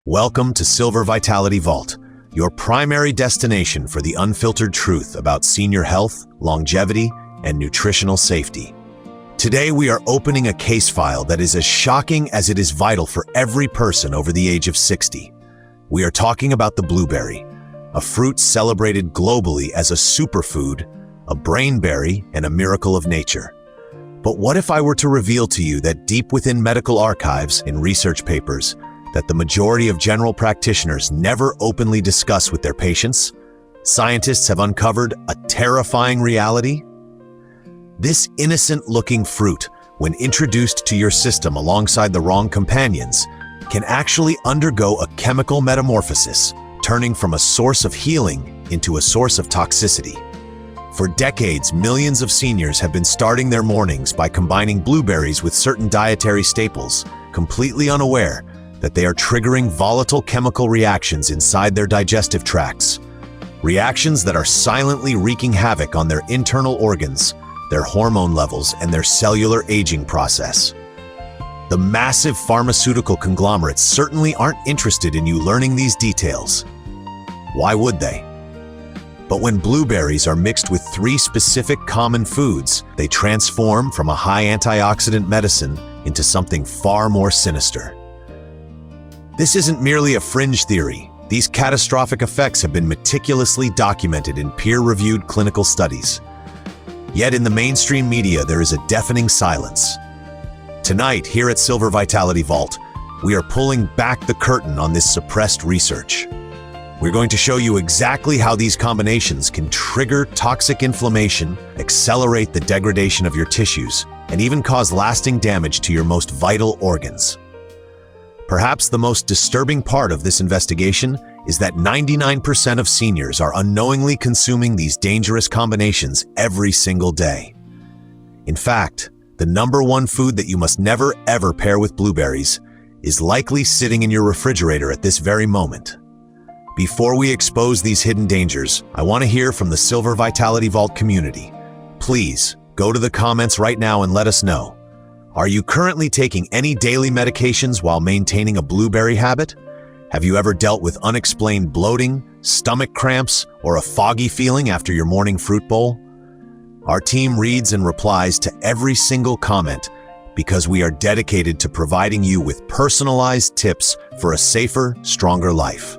Welcome to Silver Vitality Vault, your primary destination for the unfiltered truth about senior health, longevity, and nutritional safety. Today, we are opening a case file that is as shocking as it is vital for every person over the age of 60. We are talking about the blueberry, a fruit celebrated globally as a superfood, a brainberry, and a miracle of nature. But what if I were to reveal to you that deep within medical archives, in research papers, that the majority of general practitioners never openly discuss with their patients, scientists have uncovered a terrifying reality? This innocent-looking fruit, when introduced to your system alongside the wrong companions, can actually undergo a chemical metamorphosis, turning from a source of healing into a source of toxicity. For decades, millions of seniors have been starting their mornings by combining blueberries with certain dietary staples, completely unaware that they are triggering volatile chemical reactions inside their digestive tracts. Reactions that are silently wreaking havoc on their internal organs, their hormone levels, and their cellular aging process. The massive pharmaceutical conglomerates certainly aren't interested in you learning these details. Why would they? But when blueberries are mixed with 3 specific common foods, they transform from a high antioxidant medicine into something far more sinister. This isn't merely a fringe theory. These catastrophic effects have been meticulously documented in peer-reviewed clinical studies. Yet in the mainstream media, there is a deafening silence. Tonight, here at Silver Vitality Vault, we are pulling back the curtain on this suppressed research. We're going to show you exactly how these combinations can trigger toxic inflammation, accelerate the degradation of your tissues, and even cause lasting damage to your most vital organs. Perhaps the most disturbing part of this investigation is that 99% of seniors are unknowingly consuming these dangerous combinations every single day. In fact, the #1 food that you must never ever pair with blueberries is likely sitting in your refrigerator at this very moment. Before we expose these hidden dangers, I want to hear from the Silver Vitality Vault community. Please, go to the comments right now and let us know. Are you currently taking any daily medications while maintaining a blueberry habit? Have you ever dealt with unexplained bloating, stomach cramps, or a foggy feeling after your morning fruit bowl? Our team reads and replies to every single comment because we are dedicated to providing you with personalized tips for a safer, stronger life.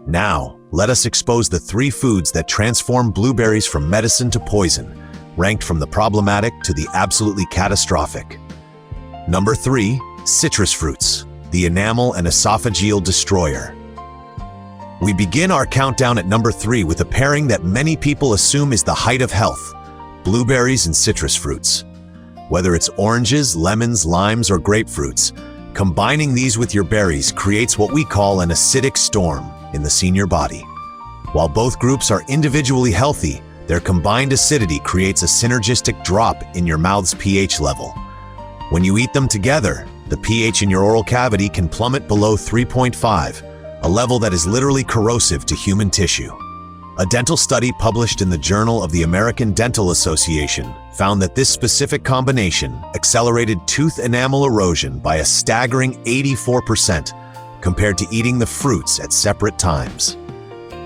Now, let us expose the 3 foods that transform blueberries from medicine to poison, ranked from the problematic to the absolutely catastrophic. Number 3, citrus fruits, the enamel and esophageal destroyer. We begin our countdown at number 3 with a pairing that many people assume is the height of health: blueberries and citrus fruits. Whether it's oranges, lemons, limes, or grapefruits, combining these with your berries creates what we call an acidic storm in the senior body. While both groups are individually healthy, their combined acidity creates a synergistic drop in your mouth's pH level. When you eat them together, the pH in your oral cavity can plummet below 3.5, a level that is literally corrosive to human tissue. A dental study published in the Journal of the American Dental Association found that this specific combination accelerated tooth enamel erosion by a staggering 84% compared to eating the fruits at separate times.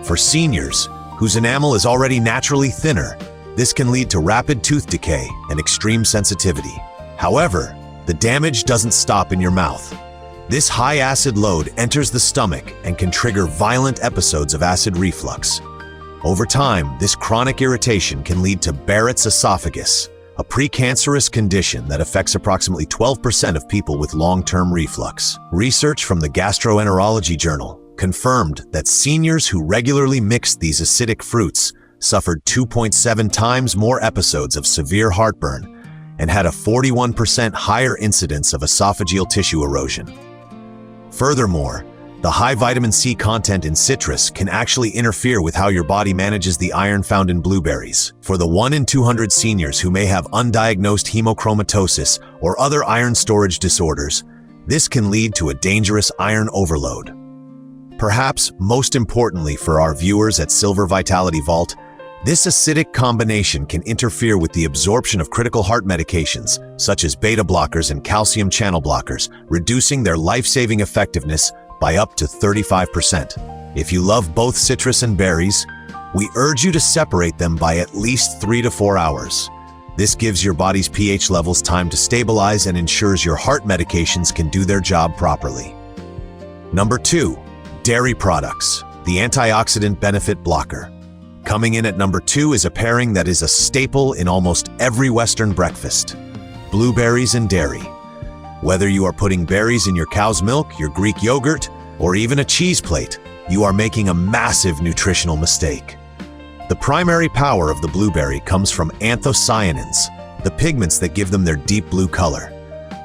For seniors, whose enamel is already naturally thinner, this can lead to rapid tooth decay and extreme sensitivity. However, the damage doesn't stop in your mouth. This high acid load enters the stomach and can trigger violent episodes of acid reflux. Over time, this chronic irritation can lead to Barrett's esophagus, a precancerous condition that affects approximately 12% of people with long-term reflux. Research from the Gastroenterology Journal confirmed that seniors who regularly mixed these acidic fruits suffered 2.7 times more episodes of severe heartburn and had a 41% higher incidence of esophageal tissue erosion. Furthermore, the high vitamin C content in citrus can actually interfere with how your body manages the iron found in blueberries. For the 1 in 200 seniors who may have undiagnosed hemochromatosis or other iron storage disorders, this can lead to a dangerous iron overload. Perhaps most importantly for our viewers at Silver Vitality Vault, this acidic combination can interfere with the absorption of critical heart medications, such as beta blockers and calcium channel blockers, reducing their life-saving effectiveness by up to 35%. If you love both citrus and berries, we urge you to separate them by at least 3 to 4 hours. This gives your body's pH levels time to stabilize and ensures your heart medications can do their job properly. Number 2, dairy products, the antioxidant benefit blocker. Coming in at number 2 is a pairing that is a staple in almost every Western breakfast: blueberries and dairy. Whether you are putting berries in your cow's milk, your Greek yogurt, or even a cheese plate, you are making a massive nutritional mistake. The primary power of the blueberry comes from anthocyanins, the pigments that give them their deep blue color.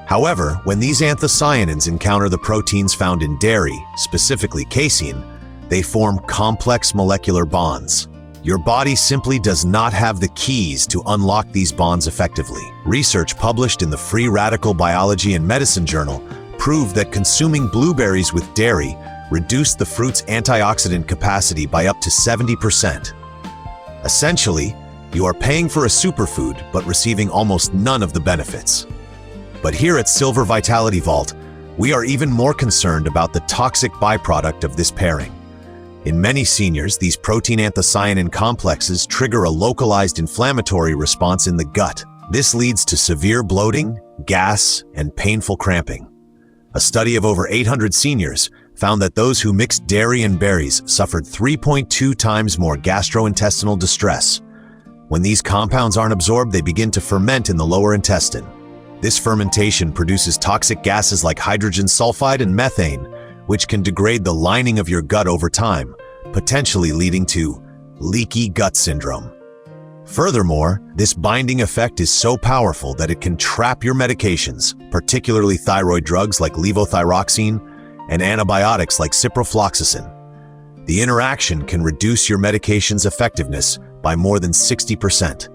However, when these anthocyanins encounter the proteins found in dairy, specifically casein, they form complex molecular bonds. Your body simply does not have the keys to unlock these bonds effectively. Research published in the Free Radical Biology and Medicine journal proved that consuming blueberries with dairy reduced the fruit's antioxidant capacity by up to 70%. Essentially, you are paying for a superfood but receiving almost none of the benefits. But here at Silver Vitality Vault, we are even more concerned about the toxic byproduct of this pairing. In many seniors, these protein anthocyanin complexes trigger a localized inflammatory response in the gut. This leads to severe bloating, gas, and painful cramping. A study of over 800 seniors found that those who mixed dairy and berries suffered 3.2 times more gastrointestinal distress. When these compounds aren't absorbed, they begin to ferment in the lower intestine. This fermentation produces toxic gases like hydrogen sulfide and methane, which can degrade the lining of your gut over time, potentially leading to leaky gut syndrome. Furthermore, this binding effect is so powerful that it can trap your medications, particularly thyroid drugs like levothyroxine and antibiotics like ciprofloxacin. The interaction can reduce your medication's effectiveness by more than 60%.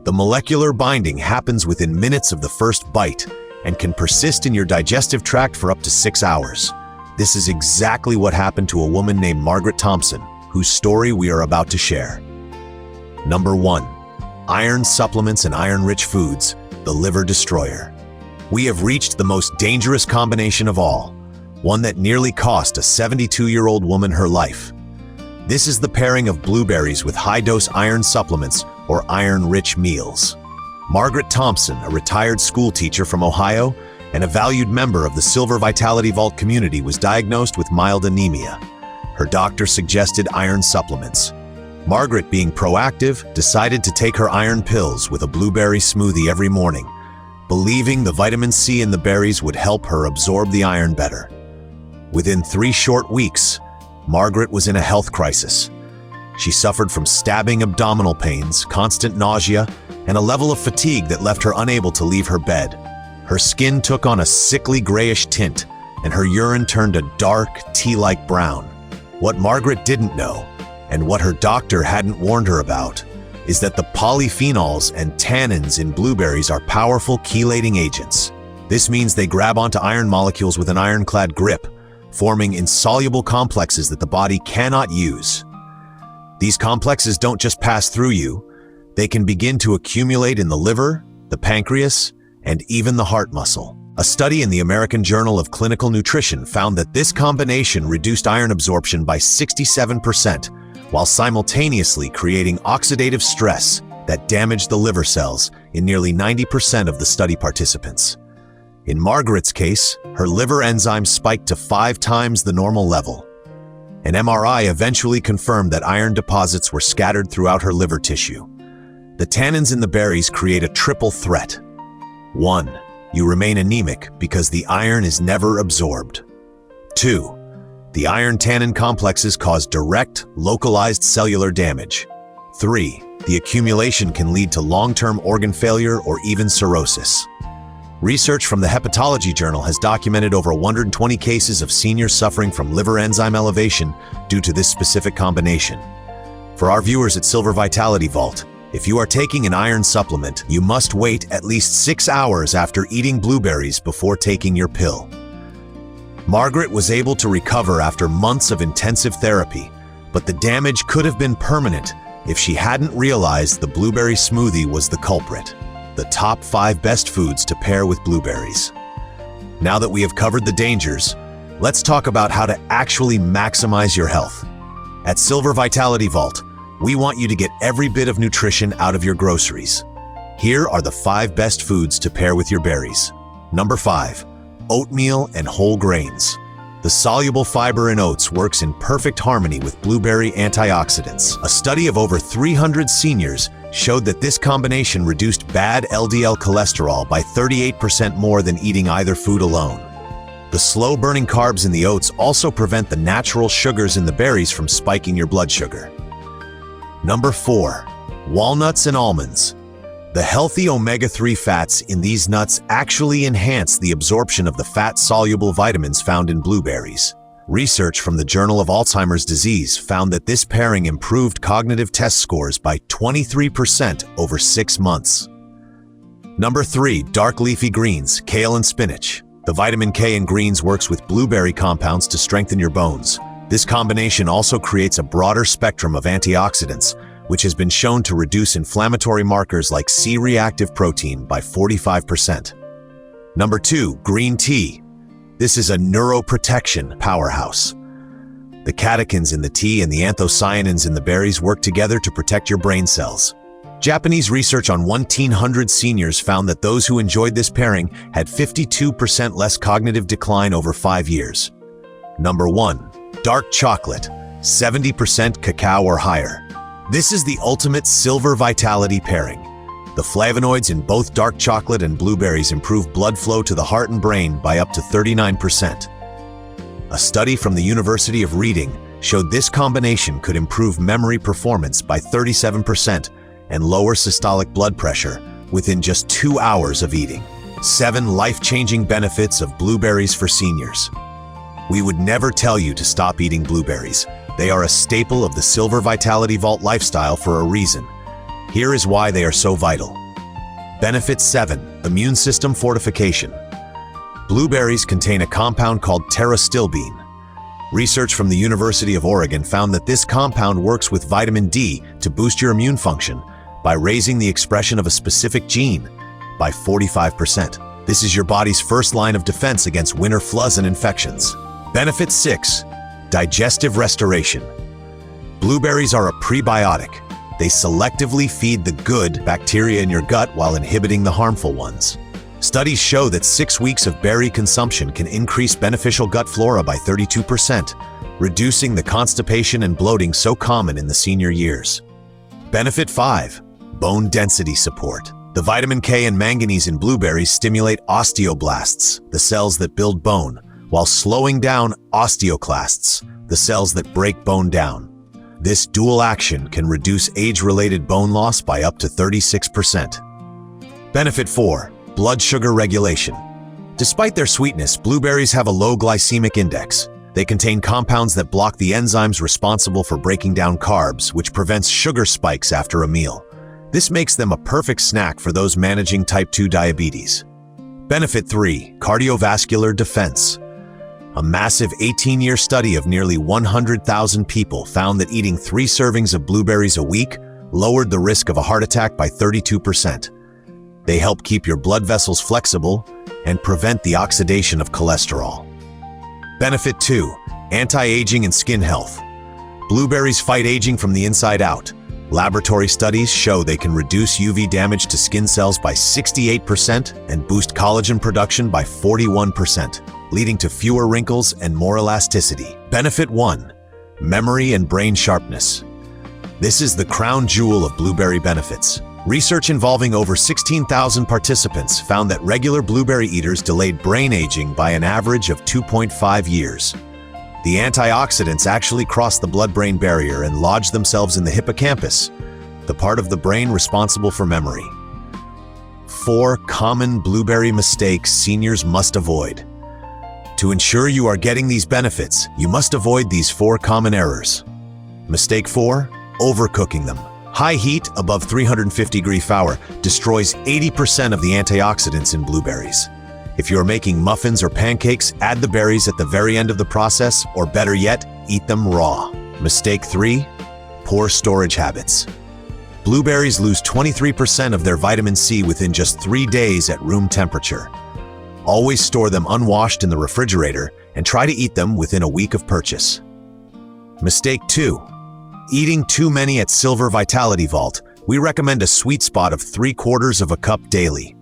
The molecular binding happens within minutes of the first bite and can persist in your digestive tract for up to 6 hours. This is exactly what happened to a woman named Margaret Thompson, whose story we are about to share. Number 1. Iron supplements and iron-rich foods, the liver destroyer. We have reached the most dangerous combination of all, one that nearly cost a 72-year-old woman her life. This is the pairing of blueberries with high-dose iron supplements or iron-rich meals. Margaret Thompson, a retired school teacher from Ohio and a valued member of the Silver Vitality Vault community, was diagnosed with mild anemia. Her doctor suggested iron supplements. Margaret, being proactive, decided to take her iron pills with a blueberry smoothie every morning, believing the vitamin C in the berries would help her absorb the iron better. Within 3 short weeks, Margaret was in a health crisis. She suffered from stabbing abdominal pains, constant nausea, and a level of fatigue that left her unable to leave her bed. Her skin took on a sickly grayish tint, and her urine turned a dark, tea-like brown. What Margaret didn't know, and what her doctor hadn't warned her about, is that the polyphenols and tannins in blueberries are powerful chelating agents. This means they grab onto iron molecules with an ironclad grip, forming insoluble complexes that the body cannot use. These complexes don't just pass through you, they can begin to accumulate in the liver, the pancreas, and even the heart muscle. A study in the American Journal of Clinical Nutrition found that this combination reduced iron absorption by 67%, while simultaneously creating oxidative stress that damaged the liver cells in nearly 90% of the study participants. In Margaret's case, her liver enzymes spiked to 5 times the normal level. An MRI eventually confirmed that iron deposits were scattered throughout her liver tissue. The tannins in the berries create a triple threat. 1. You remain anemic because the iron is never absorbed. 2. The iron tannin complexes cause direct, localized cellular damage. 3. The accumulation can lead to long-term organ failure or even cirrhosis. Research from the Hepatology Journal has documented over 120 cases of seniors suffering from liver enzyme elevation due to this specific combination. For our viewers at Silver Vitality Vault, if you are taking an iron supplement, you must wait at least 6 hours after eating blueberries before taking your pill. Margaret was able to recover after months of intensive therapy, but the damage could have been permanent if she hadn't realized the blueberry smoothie was the culprit. The top 5 best foods to pair with blueberries. Now that we have covered the dangers, let's talk about how to actually maximize your health. At Silver Vitality Vault, we want you to get every bit of nutrition out of your groceries. Here are the 5 best foods to pair with your berries. Number 5, oatmeal and whole grains. The soluble fiber in oats works in perfect harmony with blueberry antioxidants. A study of over 300 seniors showed that this combination reduced bad LDL cholesterol by 38% more than eating either food alone. The slow-burning carbs in the oats also prevent the natural sugars in the berries from spiking your blood sugar. Number 4, walnuts and almonds. The healthy omega-3 fats in these nuts actually enhance the absorption of the fat-soluble vitamins found in blueberries. Research from the Journal of Alzheimer's Disease found that this pairing improved cognitive test scores by 23% over 6 months. Number 3, dark leafy greens, kale and spinach. The vitamin K in greens works with blueberry compounds to strengthen your bones. This combination also creates a broader spectrum of antioxidants, which has been shown to reduce inflammatory markers like C-reactive protein by 45%. Number 2, green tea. This is a neuroprotection powerhouse. The catechins in the tea and the anthocyanins in the berries work together to protect your brain cells. Japanese research on 1,900 seniors found that those who enjoyed this pairing had 52% less cognitive decline over 5 years. Number 1, dark chocolate, 70% cacao or higher. This is the ultimate silver vitality pairing. The flavonoids in both dark chocolate and blueberries improve blood flow to the heart and brain by up to 39%. A study from the University of Reading showed this combination could improve memory performance by 37% and lower systolic blood pressure within just 2 hours of eating. 7 life-changing benefits of blueberries for seniors. We would never tell you to stop eating blueberries. They are a staple of the Silver Vitality Vault lifestyle for a reason. Here is why they are so vital. Benefit 7, immune system fortification. Blueberries contain a compound called pterostilbene. Research from the University of Oregon found that this compound works with vitamin D to boost your immune function by raising the expression of a specific gene by 45%. This is your body's first line of defense against winter flus and infections. Benefit 6, digestive restoration. Blueberries are a prebiotic. They selectively feed the good bacteria in your gut while inhibiting the harmful ones. Studies show that 6 weeks of berry consumption can increase beneficial gut flora by 32%, reducing the constipation and bloating so common in the senior years. Benefit 5, bone density support. The vitamin K and manganese in blueberries stimulate osteoblasts, the cells that build bone, while slowing down osteoclasts, the cells that break bone down. This dual action can reduce age-related bone loss by up to 36%. Benefit 4, blood sugar regulation. Despite their sweetness, blueberries have a low glycemic index. They contain compounds that block the enzymes responsible for breaking down carbs, which prevents sugar spikes after a meal. This makes them a perfect snack for those managing type 2 diabetes. Benefit 3, cardiovascular defense. A massive 18-year study of nearly 100,000 people found that eating 3 servings of blueberries a week lowered the risk of a heart attack by 32%. They help keep your blood vessels flexible and prevent the oxidation of cholesterol. Benefit 2, anti-aging and skin health. Blueberries fight aging from the inside out. Laboratory studies show they can reduce UV damage to skin cells by 68% and boost collagen production by 41%, leading to fewer wrinkles and more elasticity. Benefit 1, memory and brain sharpness. This is the crown jewel of blueberry benefits. Research involving over 16,000 participants found that regular blueberry eaters delayed brain aging by an average of 2.5 years. The antioxidants actually cross the blood-brain barrier and lodge themselves in the hippocampus, the part of the brain responsible for memory. 4 common blueberry mistakes seniors must avoid. To ensure you are getting these benefits, you must avoid these 4 common errors. Mistake 4, overcooking them. High heat above 350-degree Fahr destroys 80% of the antioxidants in blueberries. If you're making muffins or pancakes, add the berries at the very end of the process, or better yet, eat them raw. Mistake 3, poor storage habits. Blueberries lose 23% of their vitamin C within just 3 days at room temperature. Always store them unwashed in the refrigerator and try to eat them within a week of purchase. Mistake 2. Eating too many. At Silver Vitality Vault, we recommend a sweet spot of 3/4 of a cup daily.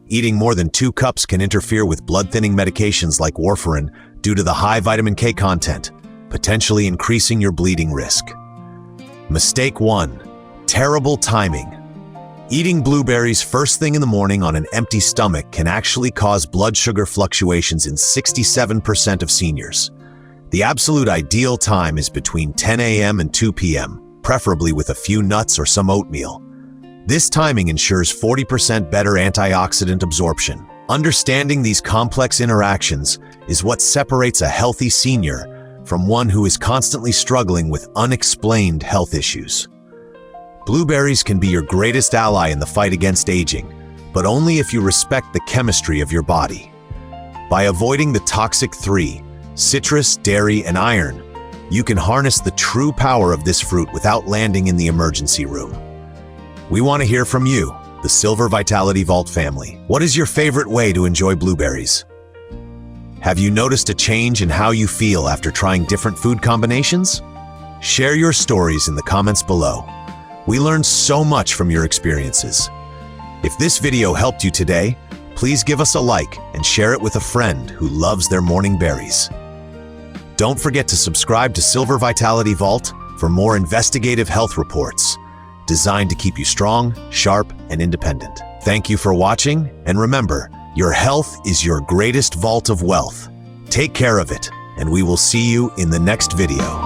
Eating more than 2 cups can interfere with blood-thinning medications like warfarin due to the high vitamin K content, potentially increasing your bleeding risk. Mistake 1. Terrible timing. Eating blueberries first thing in the morning on an empty stomach can actually cause blood sugar fluctuations in 67% of seniors. The absolute ideal time is between 10 a.m. and 2 p.m., preferably with a few nuts or some oatmeal. This timing ensures 40% better antioxidant absorption. Understanding these complex interactions is what separates a healthy senior from one who is constantly struggling with unexplained health issues. Blueberries can be your greatest ally in the fight against aging, but only if you respect the chemistry of your body. By avoiding the toxic 3, citrus, dairy, and iron, you can harness the true power of this fruit without landing in the emergency room. We want to hear from you, the Silver Vitality Vault family. What is your favorite way to enjoy blueberries? Have you noticed a change in how you feel after trying different food combinations? Share your stories in the comments below. We learned so much from your experiences. If this video helped you today, please give us a like and share it with a friend who loves their morning berries. Don't forget to subscribe to Silver Vitality Vault for more investigative health reports designed to keep you strong, sharp, and independent. Thank you for watching, and remember, your health is your greatest vault of wealth. Take care of it, and we will see you in the next video.